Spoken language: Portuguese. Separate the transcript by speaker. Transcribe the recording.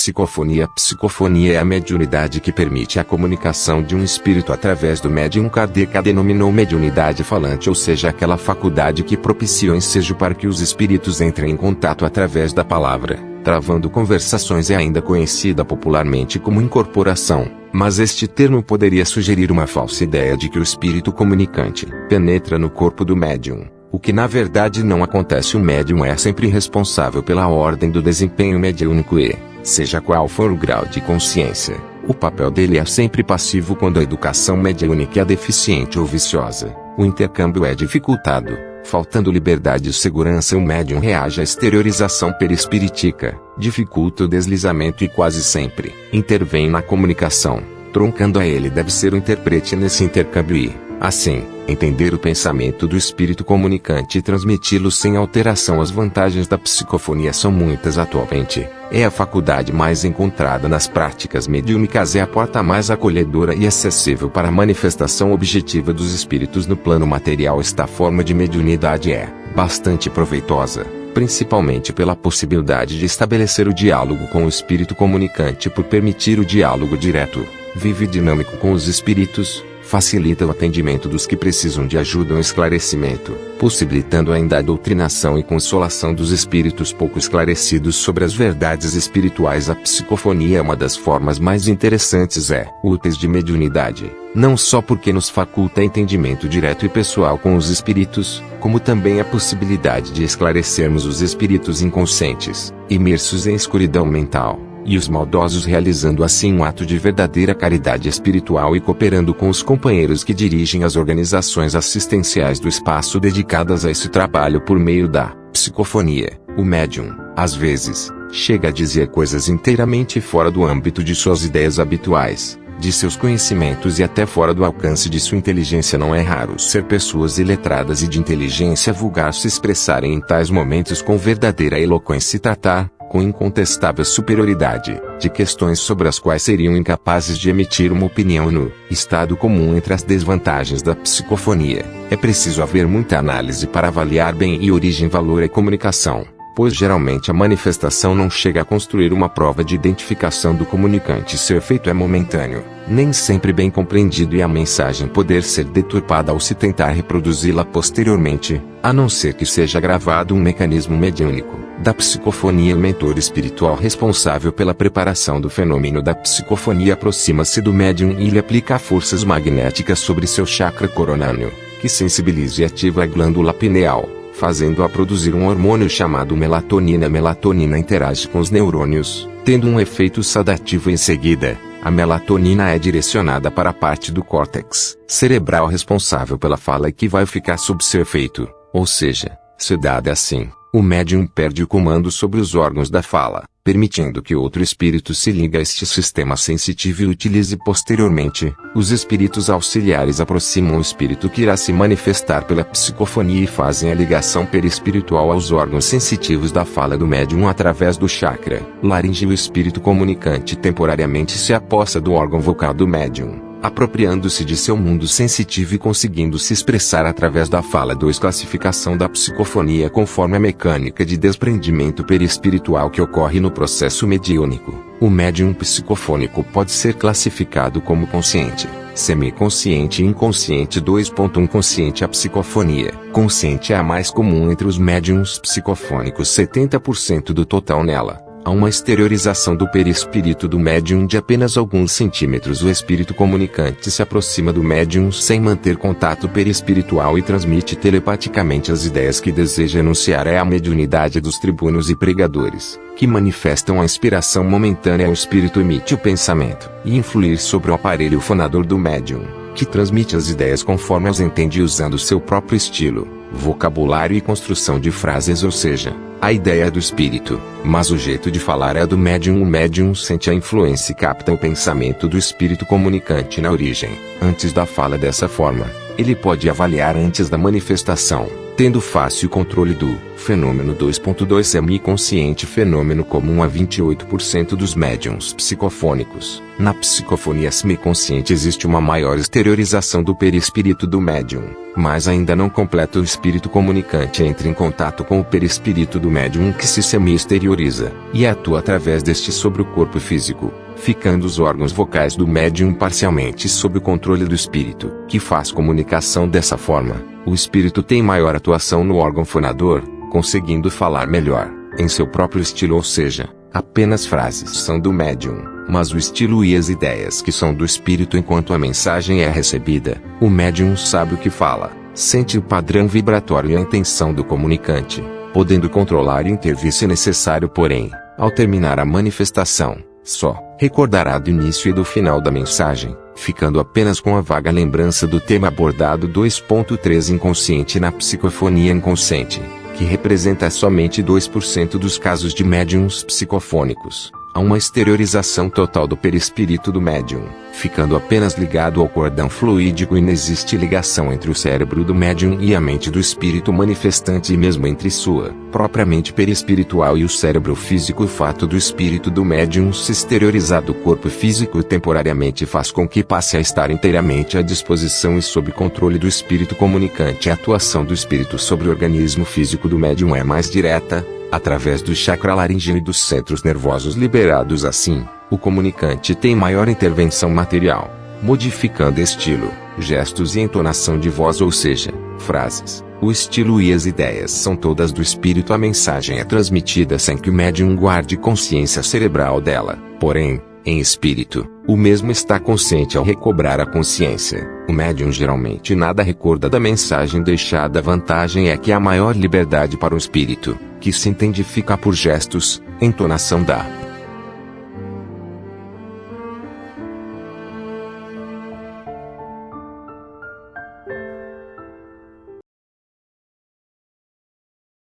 Speaker 1: psicofonia. Psicofonia é a mediunidade que permite a comunicação de um espírito através do médium. Kardec a denominou mediunidade falante, ou seja, aquela faculdade que propicia o ensejo para que os espíritos entrem em contato através da palavra, travando conversações. É ainda conhecida popularmente como incorporação, mas este termo poderia sugerir uma falsa ideia de que o espírito comunicante penetra no corpo do médium, o que na verdade não acontece. O médium é sempre responsável pela ordem do desempenho mediúnico e, seja qual for o grau de consciência, o papel dele é sempre passivo. Quando a educação mediúnica é deficiente ou viciosa, o intercâmbio é dificultado. Faltando liberdade e segurança, o médium reage à exteriorização perispirítica, dificulta o deslizamento e quase sempre intervém na comunicação. Truncando a ele deve ser o intérprete nesse intercâmbio e, assim, entender o pensamento do espírito comunicante e transmiti-lo sem alteração. As vantagens da psicofonia são muitas. Atualmente, é a faculdade mais encontrada nas práticas mediúnicas, é a porta mais acolhedora e acessível para a manifestação objetiva dos espíritos no plano material. Esta forma de mediunidade é bastante proveitosa, principalmente pela possibilidade de estabelecer o diálogo com o espírito comunicante. Por permitir o diálogo direto, vivo e dinâmico com os espíritos, facilita o atendimento dos que precisam de ajuda ou esclarecimento, possibilitando ainda a doutrinação e consolação dos espíritos pouco esclarecidos sobre as verdades espirituais. A psicofonia é uma das formas mais interessantes e úteis de mediunidade, não só porque nos faculta entendimento direto e pessoal com os espíritos, como também a possibilidade de esclarecermos os espíritos inconscientes, imersos em escuridão mental, e os maldosos, realizando assim um ato de verdadeira caridade espiritual e cooperando com os companheiros que dirigem as organizações assistenciais do espaço dedicadas a esse trabalho. Por meio da psicofonia, o médium, às vezes, chega a dizer coisas inteiramente fora do âmbito de suas ideias habituais, de seus conhecimentos e até fora do alcance de sua inteligência. Não é raro ser pessoas iletradas e de inteligência vulgar se expressarem em tais momentos com verdadeira eloquência e tratar, com incontestável superioridade, de questões sobre as quais seriam incapazes de emitir uma opinião. No estado comum, entre as desvantagens da psicofonia, é preciso haver muita análise para avaliar bem e origem, valor e comunicação, pois geralmente a manifestação não chega a construir uma prova de identificação do comunicante. Seu efeito é momentâneo, nem sempre bem compreendido, e a mensagem poder ser deturpada ao se tentar reproduzi-la posteriormente, a não ser que seja gravado um mecanismo mediúnico da psicofonia. O mentor espiritual responsável pela preparação do fenômeno da psicofonia aproxima-se do médium e lhe aplica forças magnéticas sobre seu chakra coronário, que sensibiliza e ativa a glândula pineal, fazendo-a produzir um hormônio chamado melatonina. A melatonina interage com os neurônios, tendo um efeito sedativo. Em seguida, a melatonina é direcionada para a parte do córtex cerebral responsável pela fala e que vai ficar sob seu efeito, ou seja, sedada. Assim, o médium perde o comando sobre os órgãos da fala, permitindo que outro espírito se ligue a este sistema sensitivo e utilize posteriormente. Os espíritos auxiliares aproximam o espírito que irá se manifestar pela psicofonia e fazem a ligação perispiritual aos órgãos sensitivos da fala do médium através do chakra laríngeo. O espírito comunicante temporariamente se apossa do órgão vocal do médium, apropriando-se de seu mundo sensitivo e conseguindo se expressar através da fala. 2. Classificação da psicofonia conforme a mecânica de desprendimento perispiritual que ocorre no processo mediúnico. O médium psicofônico pode ser classificado como consciente, semiconsciente e inconsciente. 2.1 Consciente. A psicofonia consciente é a mais comum entre os médiums psicofônicos. 70% do total nela. Há uma exteriorização do perispírito do médium de apenas alguns centímetros. O espírito comunicante se aproxima do médium sem manter contato perispiritual e transmite telepaticamente as ideias que deseja enunciar. É a mediunidade dos tribunos e pregadores, que manifestam a inspiração momentânea. O espírito emite o pensamento e influir sobre o aparelho fonador do médium, que transmite as ideias conforme as entende usando seu próprio estilo, vocabulário e construção de frases. Ou seja, a ideia é do espírito, mas o jeito de falar é do médium. O médium sente a influência e capta o pensamento do espírito comunicante na origem, antes da fala. Dessa forma, ele pode avaliar antes da manifestação, tendo fácil controle do fenômeno. 2.2 Semiconsciente. Fenômeno comum a 28% dos médiums psicofônicos. Na psicofonia semiconsciente existe uma maior exteriorização do perispírito do médium, mas ainda não completa, o espírito comunicante entra em contato com o perispírito do médium, que se semi-exterioriza, e atua através deste sobre o corpo físico, ficando os órgãos vocais do médium parcialmente sob o controle do espírito, que faz comunicação dessa forma. O espírito tem maior atuação no órgão fonador, conseguindo falar melhor, em seu próprio estilo, ou seja, apenas frases são do médium, mas o estilo e as ideias que são do espírito enquanto a mensagem é recebida. O médium sabe o que fala, sente o padrão vibratório e a intenção do comunicante, podendo controlar e intervir se necessário, porém, ao terminar a manifestação, só recordará do início e do final da mensagem, ficando apenas com a vaga lembrança do tema abordado. 2.3 Inconsciente na psicofonia inconsciente, que representa somente 2% dos casos de médiums psicofônicos. Há uma exteriorização total do perispírito do médium, ficando apenas ligado ao cordão fluídico, e não existe ligação entre o cérebro do médium e a mente do espírito manifestante, e mesmo entre sua própria mente perispiritual e o cérebro físico. O fato do espírito do médium se exteriorizar do corpo físico temporariamente faz com que passe a estar inteiramente à disposição e sob controle do espírito comunicante. A atuação do espírito sobre o organismo físico do médium é mais direta, através do chakra laríngeo e dos centros nervosos liberados. Assim, o comunicante tem maior intervenção material, modificando estilo, gestos e entonação de voz, ou seja, frases. O estilo e as ideias são todas do espírito. A mensagem é transmitida sem que o médium guarde consciência cerebral dela. Porém, em espírito, o mesmo está consciente ao recobrar a consciência. O médium geralmente nada recorda da mensagem deixada. A vantagem é que há maior liberdade para o espírito, que se identifica por gestos, entonação da